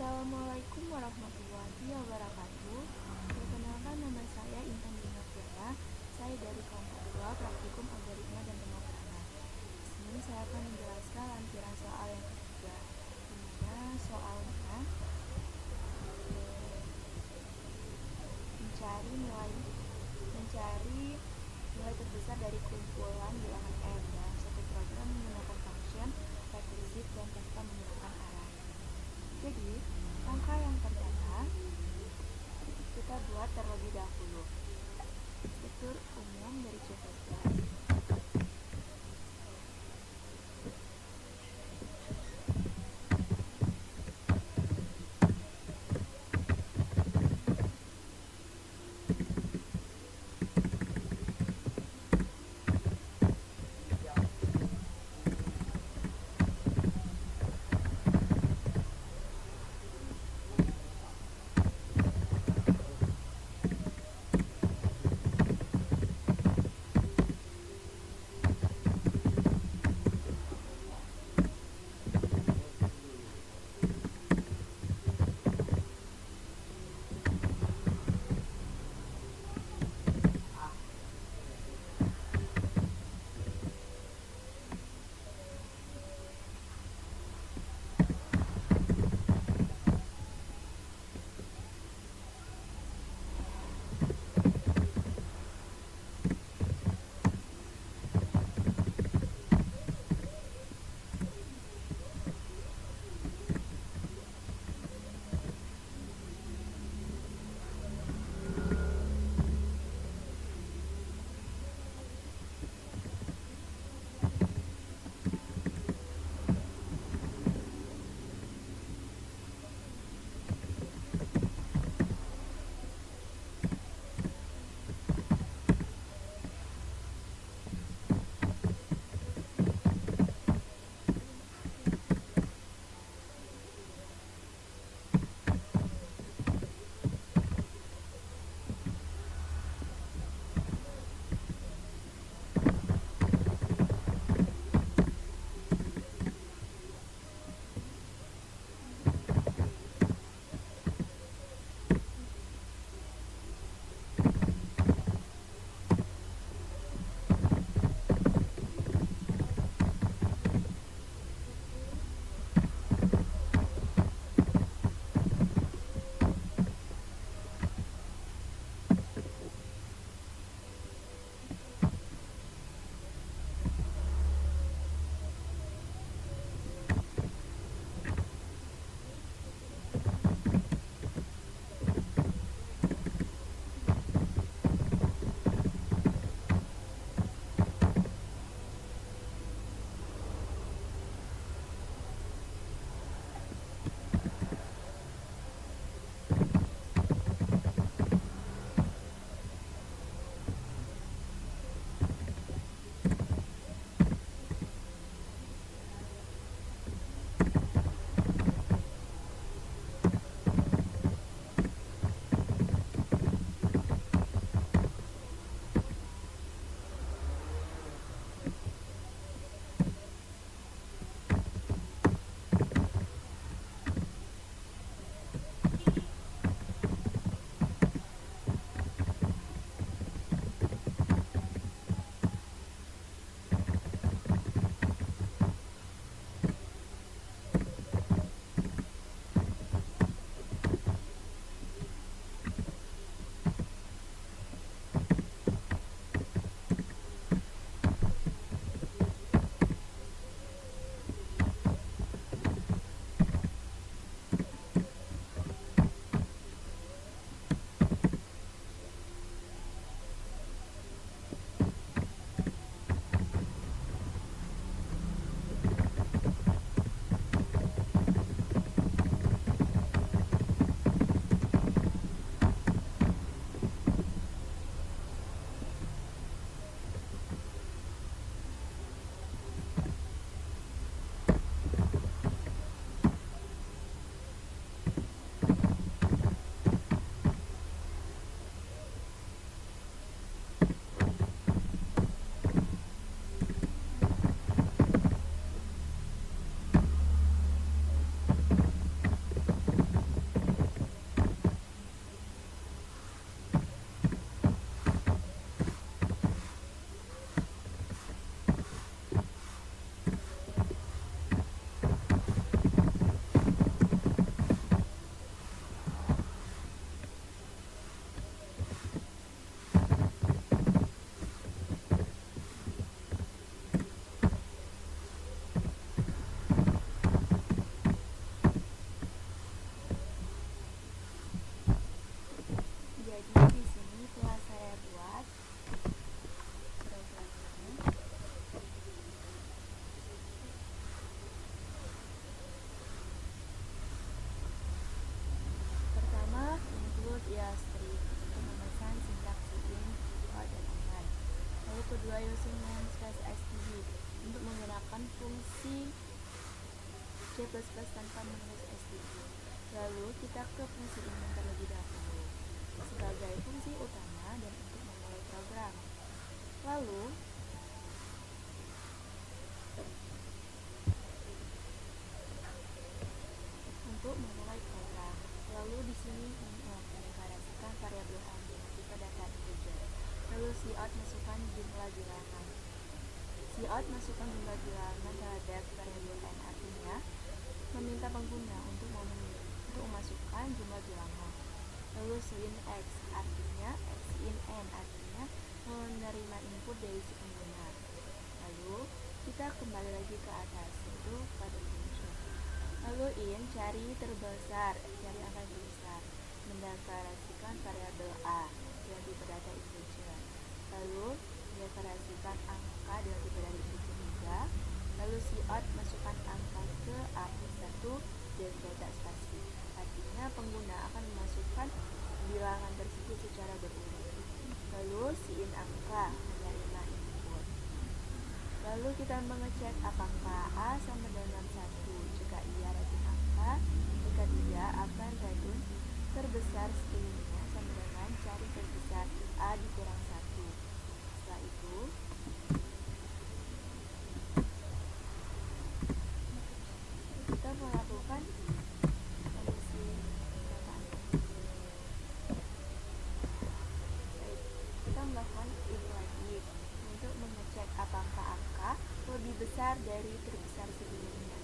Assalamualaikum warahmatullahi wabarakatuh. Perkenalkan, nama saya Intan Dina Fiera. Saya dari kelompok 2 Praktikum Algoritma dan Pemaparan. Di sini saya akan menjelaskan lampiran soal yang ketiga. Di mana soalnya mencari nilai terbesar dari kumpulan bilangan M dalam satu program menggunakan function, rekursif, dan tanpa menggunakan array. Jadi, langkah yang pertama kita buat terlebih dahulu struktur umum dari C++. using -std untuk menggunakan fungsi C++ tanpa menulis std. Lalu kita ke fungsi ini terlebih dahulu sebagai fungsi utama dan untuk memulai program. Lalu untuk memulai program, lalu di sini mendeklarasikan variabel a dengan tipe data integer. Lalu cout masukkan jumlah bilangan. Cout masukkan jumlah bilangan terhadap variabel n, artinya meminta pengguna untuk memasukkan jumlah bilangan. Lalu sin x artinya sin n artinya menerima input dari si pengguna. Lalu kita kembali lagi ke atas, yaitu pada function. Lalu in cari terbesar, cari angka terbesar, mendeklarasikan variabel a dengan tipe data integer. Lalu mendeklarasikan angka dengan tipe data integer juga. Lalu cout masukkan angka ke a+1 dan data spasi. Artinya pengguna akan memasukkan bilangan tersebut secara berurut. Lalu sin angka menerima input. Lalu kita mengecek apakah a sama dengan 1. Jika iya, return angka. Jika tidak, akan return terbesar stringnya sama dengan cari terbesar a dikurang 1. Setelah itu kita melakukan kondisi perkataan. Kita melakukan if lagi untuk mengecek apakah angka lebih besar dari terbesar sebelumnya.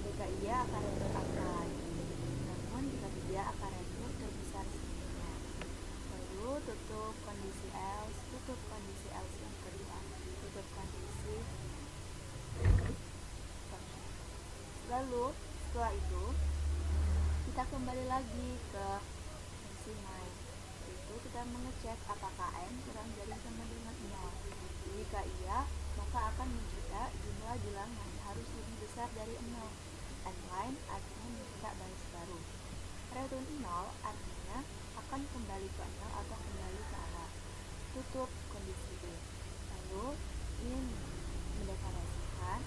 Jika iya, akan return angka lagi. Namun jika tidak, akan return terbesar sebelumnya. Lalu tutup kondisi else yang kedua, tutup kondisi. Lalu setelah itu kita kembali lagi ke fungsi main, yaitu kita mengecek apakah n kurang dari sama dengan 0. Jika iya, maka akan mencetak jumlah bilangan harus lebih besar dari 0. N-line artinya mencetak baris baru. Return 0 artinya akan kembali ke 0 atau kembali ke awal. Tutup kondisi B. Lalu ingin mendeklarasikan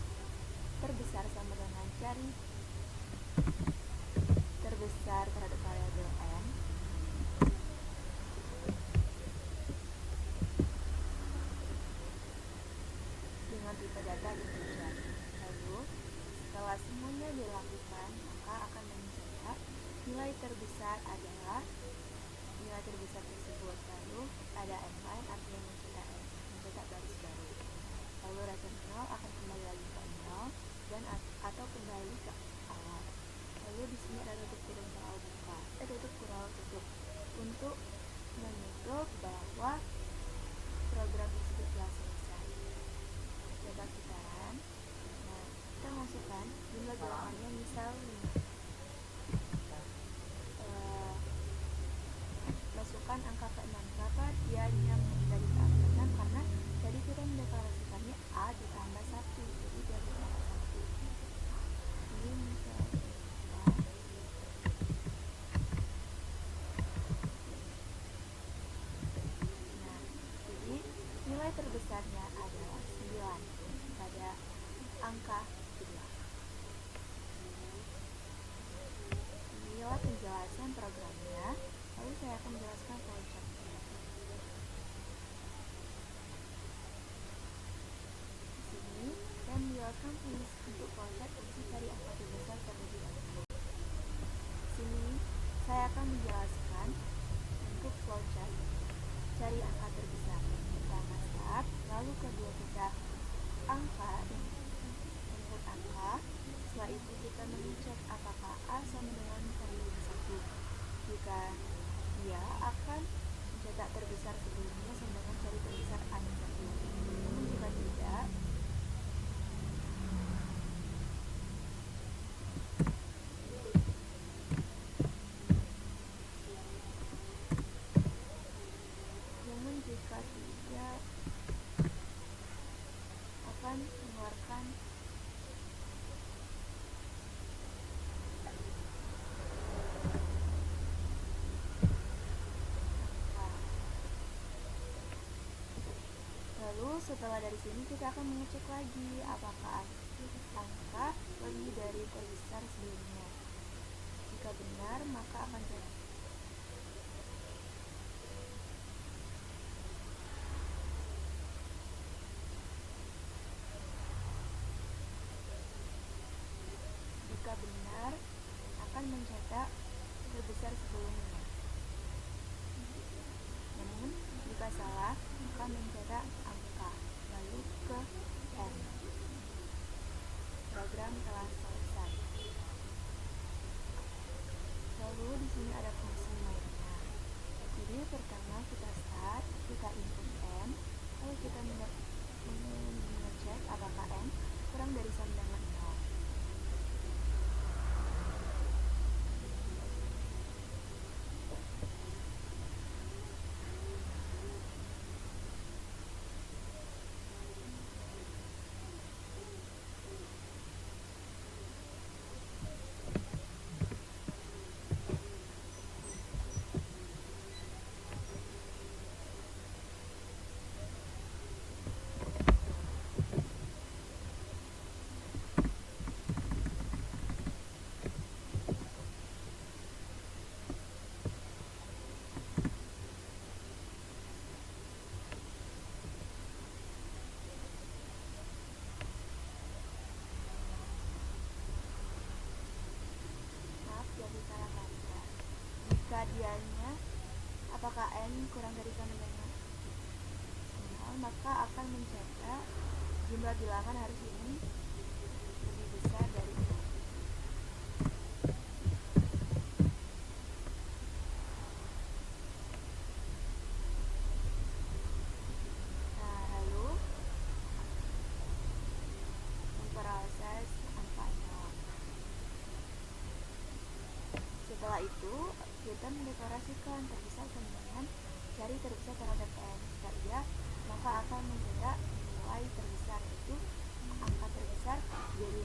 terbesar sama dengan cari terbesar terhadap variabel n dengan tipe data integer. Lalu setelah semuanya dilakukan, maka akan mencetak nilai terbesar adalah nilai terbesar tersebut. Lalu ada n-line artinya mencetak baris baru. Lalu return 0 akan kembali lagi ke 0 dan atau kembali ke awal. Lalu di sini ada tutup kurung kurau buka, tutup kurau tutup untuk menutup bahwa program tersebut telah selesai. Coba kitaran. Nah, kita masukkan jumlah bilangannya misal 5. Masukkan angka ke-6. Kenapa dia dari angka 6? Karena tadi kita mendeklarasikannya a ditambah 1, jadi dia ditambah 1. Ini misal a. Nah, jadi nilai terbesarnya adalah 9 pada angka kedua. Inilah penjelasan programnya. Lalu saya akan menjelaskan flowchart-nya. Di sini saya menjelaskan untuk flowchart fungsi cari angka terbesar terlebih dahulu. Di sini saya akan menjelaskan untuk flowchart cari angka terbesar. Pertama start, lalu kedua kita angka, input angka. Setelah itu kita mengecek apakah a sama dengan variabel 1. Jika dia akan mencetak terbesar sebelumnya sama dengan cari terbesar a -1. Namun jika tidak, akan mengeluarkan setelah dari sini kita akan mengecek lagi apakah angka lebih dari terbesar sebelumnya. Jika benar, maka akan jadi jika benar akan mencetak terbesar sebelumnya. Namun, jika salah, maka mencetak angka lalu ke N. Program telah selesai. Lalu di sini ada fungsi mainnya. Jadi pertama kita start, kita input N, lalu kita mengecek apakah N kurang dari sama dengan 0. Jadi salah baca. Jika dianya apakah N kurang dari sama dengan 0, maka akan mencetak jumlah bilangan harus ini lebih besar dari 0. Nah, lalu memproses angka 0. Setelah itu, kita mendeklarasikan terbesar sama dengan cari terbesar terhadap N. Jika iya, maka akan mencetak nilai terbesar, yaitu angka terbesar dari